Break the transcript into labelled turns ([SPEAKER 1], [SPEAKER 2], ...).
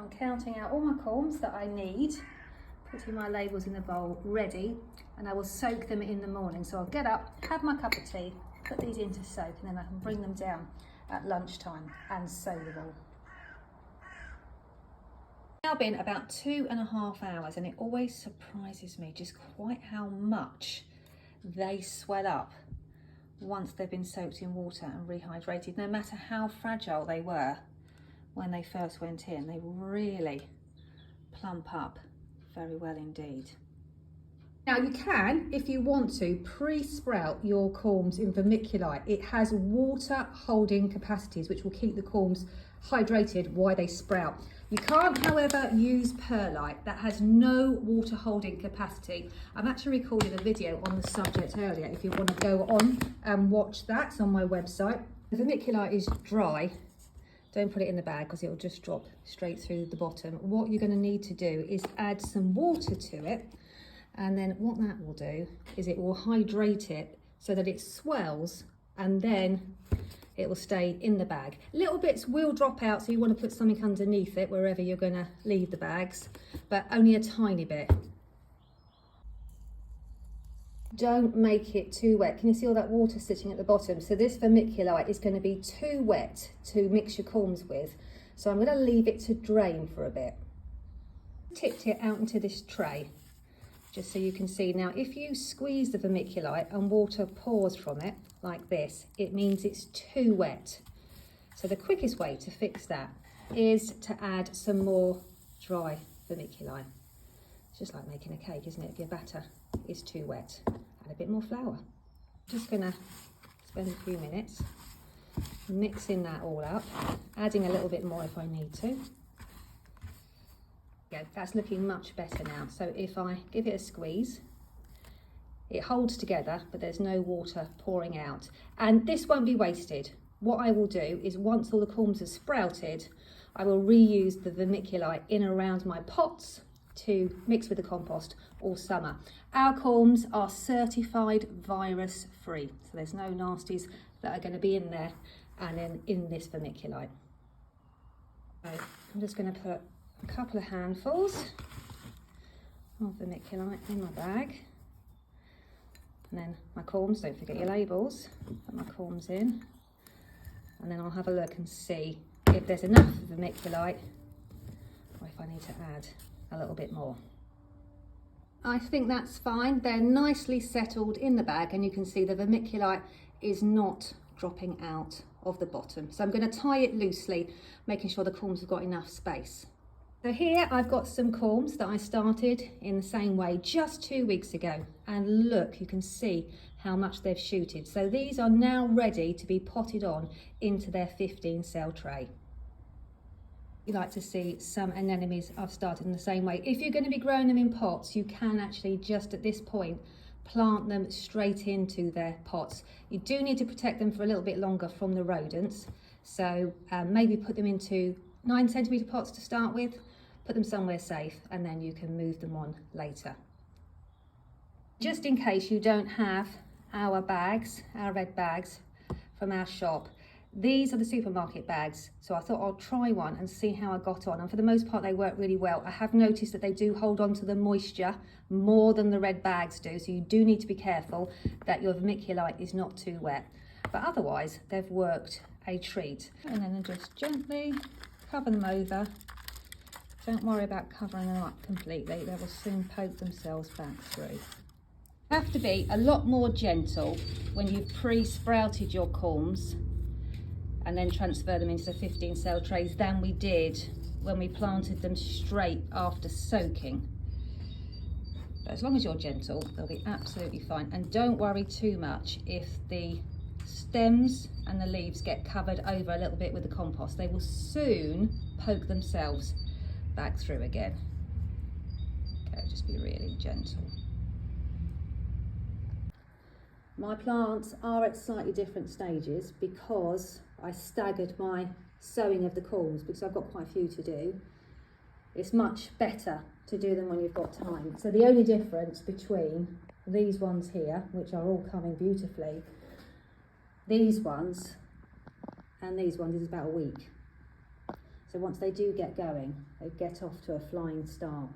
[SPEAKER 1] I'm counting out all my corms that I need, putting my labels in the bowl ready, and I will soak them in the morning. So I'll get up, have my cup of tea, put these into soak, and then I can bring them down at lunchtime and sow them all. Now been about 2.5 hours, and it always surprises me just quite how much they swell up once they've been soaked in water and rehydrated. No matter how fragile they were when they first went in, they really plump up very well indeed. Now you can, if you want to, pre-sprout your corms in vermiculite. It has water holding capacities which will keep the corms hydrated while they sprout. You can't, however, use perlite. That has no water holding capacity. I've actually recorded a video on the subject earlier if you want to go on and watch that. It's on my website. The vermiculite is dry. Don't put it in the bag because it will just drop straight through the bottom. What you're going to need to do is add some water to it, and then what that will do is it will hydrate it so that it swells, and then it will stay in the bag. Little bits will drop out, so you want to put something underneath it wherever you're going to leave the bags, but only a tiny bit. Don't make it too wet. Can you see all that water sitting at the bottom? So this vermiculite is going to be too wet to mix your corms with. So I'm going to leave it to drain for a bit. Tipped it out into this tray, just so you can see. Now, if you squeeze the vermiculite and water pours from it like this, it means it's too wet. So the quickest way to fix that is to add some more dry vermiculite. It's just like making a cake, isn't it? If your batter is too wet, add a bit more flour. Just gonna spend a few minutes mixing that all up, adding a little bit more if I need to. Yeah, that's looking much better now. So if I give it a squeeze, it holds together, but there's no water pouring out. And this won't be wasted. What I will do is, once all the corms are sprouted, I will reuse the vermiculite in and around my pots to mix with the compost all summer. Our corms are certified virus free, so there's no nasties that are going to be in there and then in this vermiculite. So I'm just going to put a couple of handfuls of vermiculite in my bag, and then my corms, don't forget your labels, put my corms in, and then I'll have a look and see if there's enough vermiculite or if I need to add a little bit more. I think that's fine. They're nicely settled in the bag, and you can see the vermiculite is not dropping out of the bottom. So I'm going to tie it loosely, making sure the corms have got enough space. So here I've got some corms that I started in the same way just 2 weeks ago, and look, you can see how much they've shooted. So these are now ready to be potted on into their 15 cell tray. You like to see some anemones I've started in the same way. If you're going to be growing them in pots, you can actually just at this point plant them straight into their pots. You do need to protect them for a little bit longer from the rodents, so maybe put them into 9 centimetre pots to start with, put them somewhere safe, and then you can move them on later. Just in case you don't have our bags, our red bags from our shop, these are the supermarket bags, so I thought I'll try one and see how I got on, and for the most part they work really well. I have noticed that they do hold on to the moisture more than the red bags do, so you do need to be careful that your vermiculite is not too wet, but otherwise they've worked a treat. And then just gently cover them over. Don't worry about covering them up completely, they will soon poke themselves back through. You have to be a lot more gentle when you've pre-sprouted your corms and then transfer them into the 15 cell trays than we did when we planted them straight after soaking. But as long as you're gentle, they'll be absolutely fine. And don't worry too much if the stems and the leaves get covered over a little bit with the compost. They will soon poke themselves back through again. Okay, just be really gentle. My plants are at slightly different stages because I staggered my sowing of the corms because I've got quite a few to do. It's much better to do them when you've got time. So the only difference between these ones here, which are all coming beautifully, these ones and these ones is about a week. So once they do get going, they get off to a flying start.